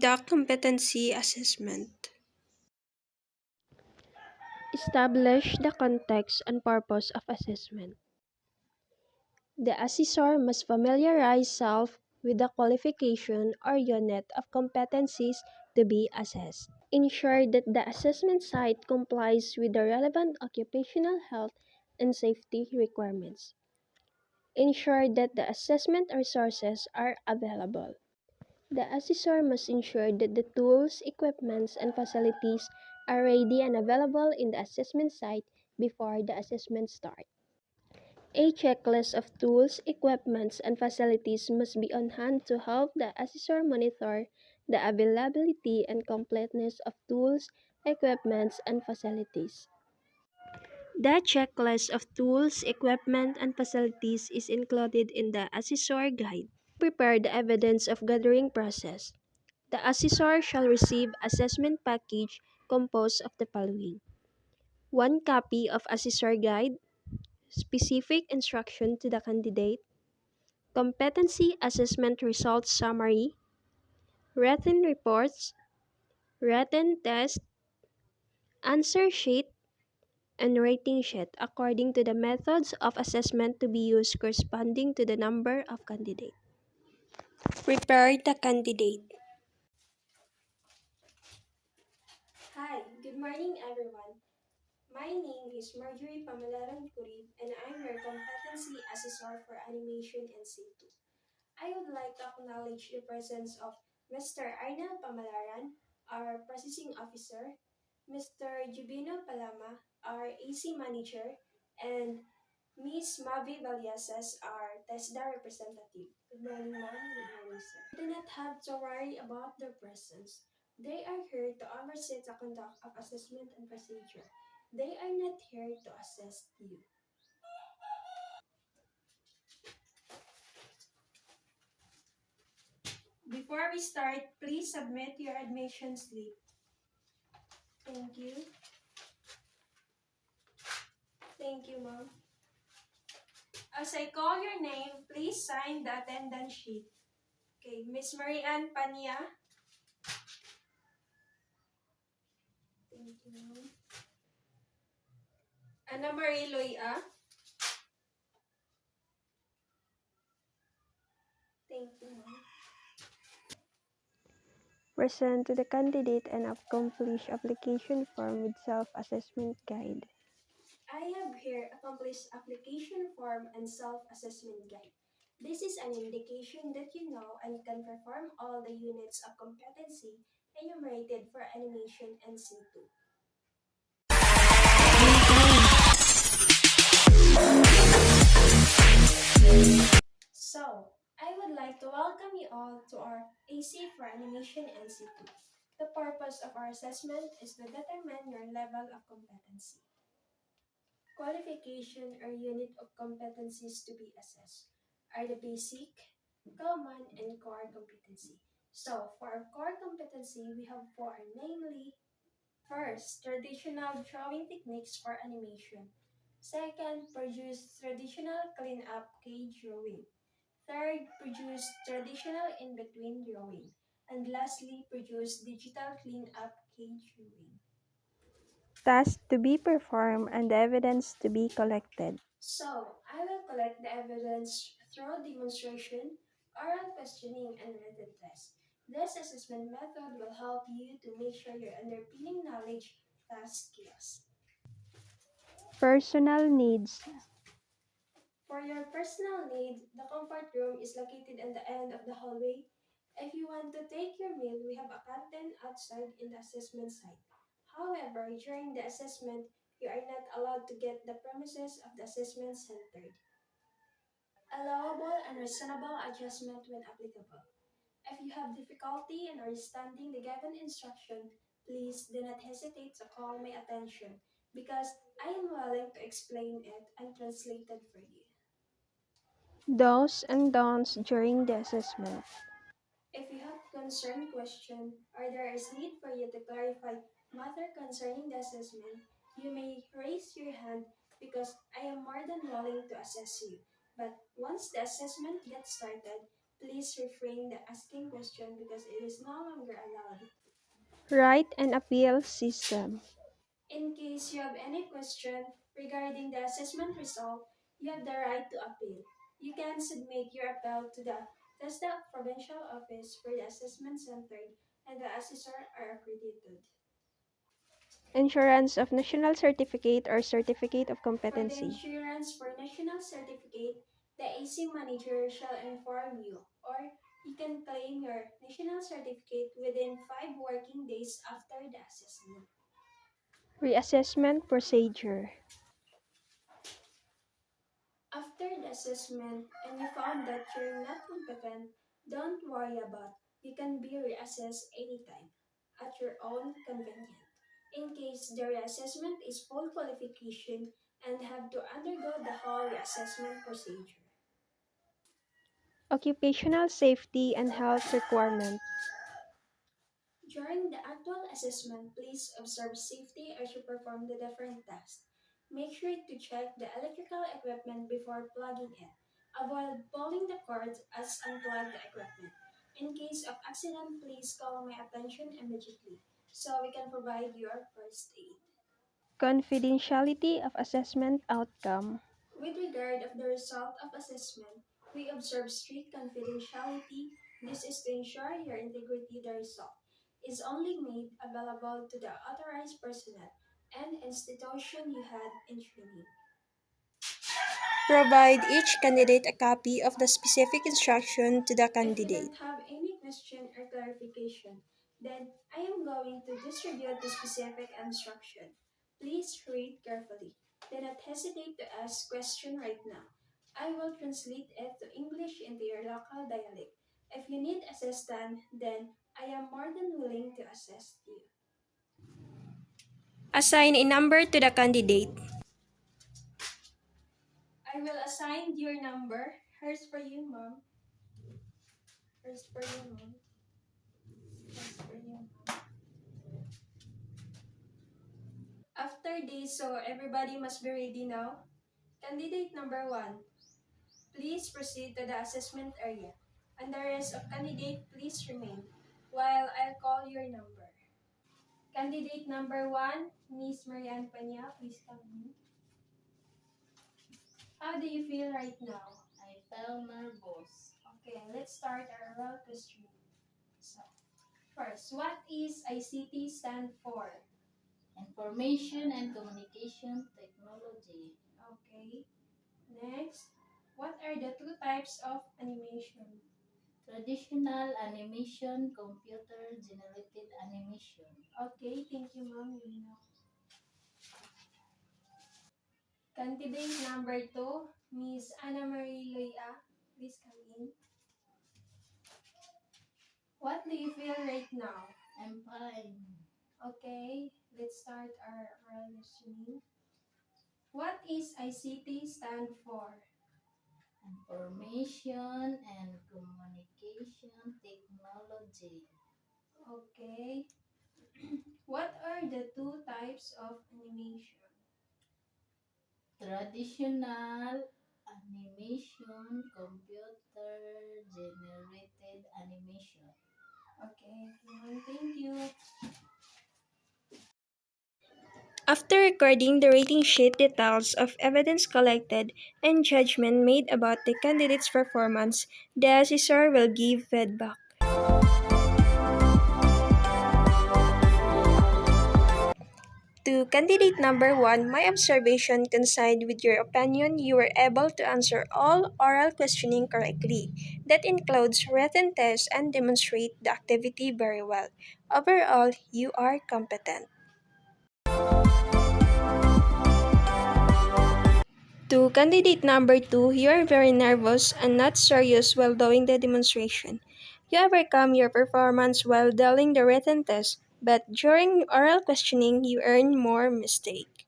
Conduct competency assessment. Establish the context and purpose of assessment. The assessor must familiarize self with the qualification or unit of competencies to be assessed. Ensure that the assessment site complies with the relevant occupational health and safety requirements. Ensure that the assessment resources are available. The assessor must ensure that the tools, equipments, and facilities are ready and available in the assessment site before the assessment starts. A checklist of tools, equipments, and facilities must be on hand to help the assessor monitor the availability and completeness of tools, equipments, and facilities. The checklist of tools, equipment, and facilities is included in the assessor guide. Prepare the evidence of gathering process. The assessor shall receive assessment package composed of the following: 1 copy of assessor guide, specific instruction to the candidate, competency assessment results summary, written reports, written test, answer sheet, and rating sheet according to the methods of assessment to be used corresponding to the number of candidates. Prepare the candidate. Hi, good morning everyone. My name is Marjorie Pamelaran Curib and I'm your Competency Assessor for Animation and C2. I would like to acknowledge the presence of Mr. Arnel Pamelaran, our Processing Officer, Mr. Jubino Palama, our AC Manager, and Ms. Mavi Valiasas, our TESDA representative. Good morning, ma'am. Good morning, sir. You do not have to worry about their presence. They are here to oversee the conduct of assessment and procedure. They are not here to assess you. Before we start, please submit your admission slip. Thank you. Thank you, ma'am. As I call your name, please sign the attendance sheet. Okay, Miss Marianne Pania. Thank you, ma'am. Ana Marie Loya. Thank you, ma'am. Present to the candidate an accomplished application form with self-assessment guide. I have here a complete application form and self-assessment guide. This is an indication that you know and can perform all the units of competency enumerated for animation and C2. So, I would like to welcome you all to our AC for Animation and C2. The purpose of our assessment is to determine your level of competency. Qualification or unit of competencies to be assessed are the basic, common, and core competency. So, for our core competency, we have four, namely, first, traditional drawing techniques for animation. Second, produce traditional clean-up cage drawing. Third, produce traditional in-between drawing. And lastly, produce digital clean-up cage drawing. Tasks to be performed and the evidence to be collected. So, I will collect the evidence through demonstration, oral questioning, and written test. This assessment method will help you to make sure your underpinning knowledge task skills. Personal needs. For your personal needs, the comfort room is located at the end of the hallway. If you want to take your meal, we have a canteen outside in the assessment site. However, during the assessment, you are not allowed to get the premises of the assessment center. Allowable and reasonable adjustment when applicable. If you have difficulty in understanding the given instruction, please do not hesitate to call my attention because I am willing to explain it and translate it for you. Do's and don'ts during the assessment. If you have concern question or there is need for you to clarify matter concerning the assessment, you may raise your hand because I am more than willing to assess you. But once the assessment gets started, please refrain the asking question because it is no longer allowed. Write an appeal system. In case you have any question regarding the assessment result, you have the right to appeal. You can submit your appeal to the TESDA Provincial Office for the Assessment Center and the assessor are accredited. Insurance of national certificate or certificate of For the competency. insurance for national certificate, the AC manager shall inform you, or you can claim your national certificate within 5 working days after the assessment. Reassessment procedure. After the assessment and you found that you're not competent, don't worry about. You can be reassessed anytime at your own convenience. In case the reassessment is full qualification and have to undergo the whole reassessment procedure. Occupational safety and health requirements. During the actual assessment, please observe safety as you perform the different tasks. Make sure to check the electrical equipment before plugging it. Avoid pulling the cords as unplug the equipment. In case of accident, please call my attention immediately so we can provide your first aid. Confidentiality of assessment outcome. With regard of the result of assessment, we observe strict confidentiality. This is to ensure your integrity. The result is only made available to the authorized personnel and institution you had in training. Provide each candidate a copy of the specific instruction to the If you candidate. don't have any question or clarification, then I am going to distribute the specific instruction. Please read carefully. Do not hesitate to ask question right now. I will translate it to English into your local dialect. If you need assistance, then I am more than willing to assist you. Assign a number to the candidate. I will assign your number. Here's for you, mom. Here's for you, mom. Here's for you, mom. After this, so everybody must be ready now. Candidate number 1, please proceed to the assessment area. And the rest of candidate, please remain while I'll call your number. Candidate number 1, Miss Marianne Pena, please come in. How do you feel right now? I felt nervous. Okay, let's start our oral questioning. So, first, what is ICT stand for? Information and Communication Technology. Okay. Next, what are the 2 types of animation? Traditional animation, computer generated animation. Okay, thank you, ma'am. You know. Candidate number 2, Miss Anna Marie Loya, please come in. What do you feel right now? I'm fine. Okay, let's start our oral listening. What is ICT stand for? Information and Communication Technology. Okay. What are the 2 types of animation? Traditional animation, computer generated animation. Okay, thank you. After recording the rating sheet details of evidence collected and judgment made about the candidate's performance, the assessor will give feedback. To candidate number 1, my observation coincide with your opinion. You were able to answer all oral questioning correctly. That includes written tests and demonstrate the activity very well. Overall, you are competent. To candidate number 2, you are very nervous and not serious while doing the demonstration. You overcome your performance while doing the written test, but during oral questioning, you earn more mistake.